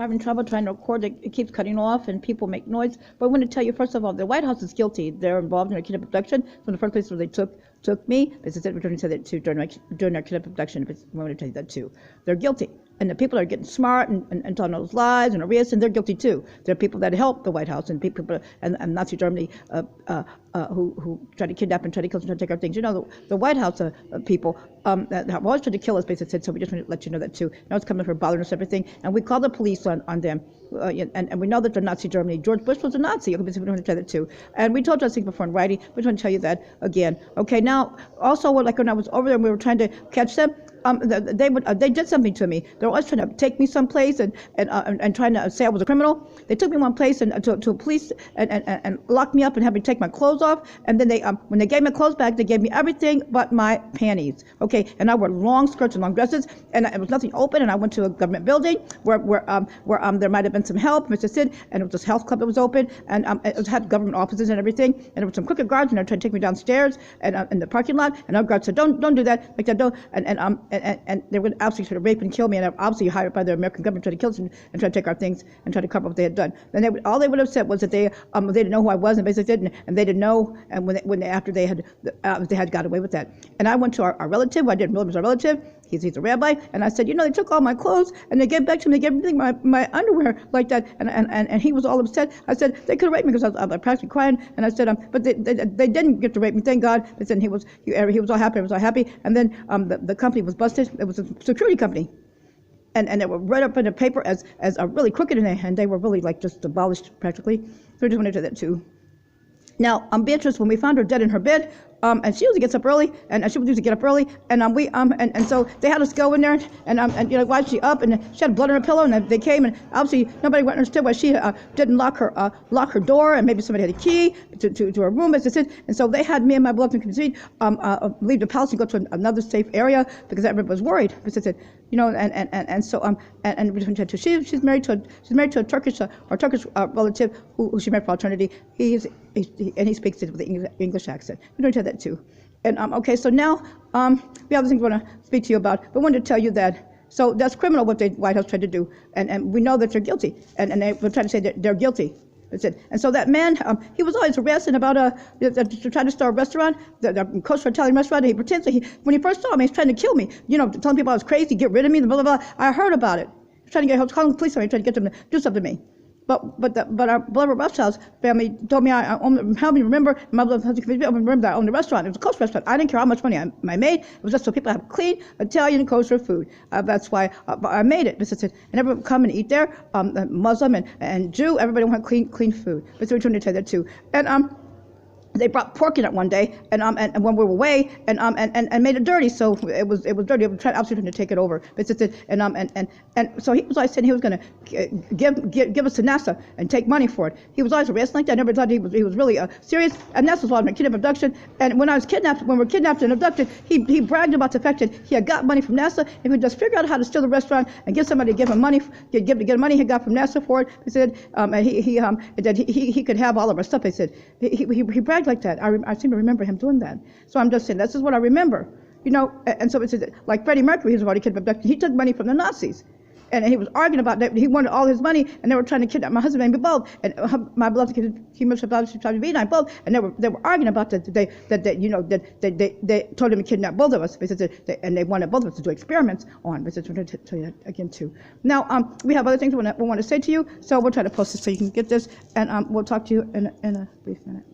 having trouble trying to record. It keeps cutting off and people make noise. But I want to tell you, first of all, the White House is guilty. They're involved in a kidnap abduction. From the first place where they took me, they said we're trying to say that too during our kidnap abduction. I want to tell you that too. They're guilty. And the people that are getting smart and telling those lies and arrests, and they're guilty too. There are people that help the White House and people and Nazi Germany who try to kidnap and try to kill and try to take our things. You know, the White House people that have always tried to kill us, basically said, so we just want to let you know that too. Now it's coming for bothering us, everything. And we call the police on them. And we know that they're Nazi Germany. George Bush was a Nazi. We want to tell that too. And we told you, I think, before in writing. We just want to tell you that again. Okay, now, also, like when I was over there and we were trying to catch them, they did something to me. They were always trying to take me someplace and trying to say I was a criminal. They took me one place and to a police and locked me up and had me take my clothes off. And then when they gave me clothes back, they gave me everything but my panties. Okay, and I wore long skirts and long dresses, and it was nothing open. And I went to a government building where there might have been some help, Mr. Sid, and it was this health club that was open, and it had government offices and everything. And there were some crooked guards, and they tried to take me downstairs and in the parking lot. And our guards said, "Don't do that, like that, don't." And they were absolutely trying to rape and kill me, and obviously hired by the American government to try to kill us and try to take our things and try to cover up what they had done. Then all they would have said was that they didn't know who I was, and basically didn't, and they didn't know. And after they had got away with that. And I went to our relative, who I didn't realize was our relative. He's a rabbi, and I said, they took all my clothes and they gave back to me. They gave everything, my underwear like that, and he was all upset. I said they could have raped me because I was practically crying, and I said, but they didn't get to rape me, thank God. They said he was all happy, I was all happy, and then the company was busted. It was a security company, and they were right up in the paper as a really crooked, and they were really like just abolished practically. So I just wanted to do that too. Now, Beatrice, when we found her dead in her bed, and she usually gets up early, and she would usually get up early, and and so they had us go in there, and why is she up? And she had blood on her pillow, and they came, and obviously nobody understood why she didn't lock her door, and maybe somebody had a key to her room, as they said. And so they had me and my beloved community leave the palace and go to another safe area because everybody was worried. Because they said, she's married to a Turkish relative who she married for alternity. He speaks it with an English accent. We don't tell that too. And okay, so now we have other things we want to speak to you about. But I wanted to tell you that. So that's criminal what the White House tried to do, and we know that they're guilty, and they were trying to say that they're guilty. That's it. And so that man, he was always arrested about trying to start a restaurant, the kosher Italian restaurant. And he pretends that when he first saw me, he's trying to kill me. Telling people I was crazy, get rid of me, blah blah blah. I heard about it. He was trying to calling the police on me, trying to get them to do something to me. But our beloved Rothschild family told me help me remember my beloved husband remember that I owned the restaurant. It was a kosher restaurant. I didn't care how much money I made. It was just so people have clean Italian kosher food. That's why I made it. And everyone would come and eat there. Muslim and Jew, everybody wanted clean food. But so we're trying to tell that too. And they brought pork in it one day, and when we were away, and made it dirty. So it was dirty. They were absolutely trying to take it over. And so he was always saying he was going to give us to NASA and take money for it. He was always arrested like that. I never thought he was really serious. And that's why I was kidnapped abduction. And when we were kidnapped and abducted, he bragged about the fact that he had got money from NASA. If he just figured out how to steal the restaurant and get somebody to give him money, get money he got from NASA for it. He said that he could have all of our stuff. They said he bragged like that. I seem to remember him doing that. So I'm just saying this is what I remember, And so it says like Freddie Mercury, who's already kidnapped abducted. He took money from the Nazis, and he was arguing about that. He wanted all his money, and they were trying to kidnap my husband and me both, and my beloved he must have been I both, and they were arguing about that. They told him to kidnap both of us, and they wanted both of us to do experiments on. But I'm going to tell you that again too. Now we have other things we want to say to you, so we'll try to post this so you can get this, and we'll talk to you in a brief minute.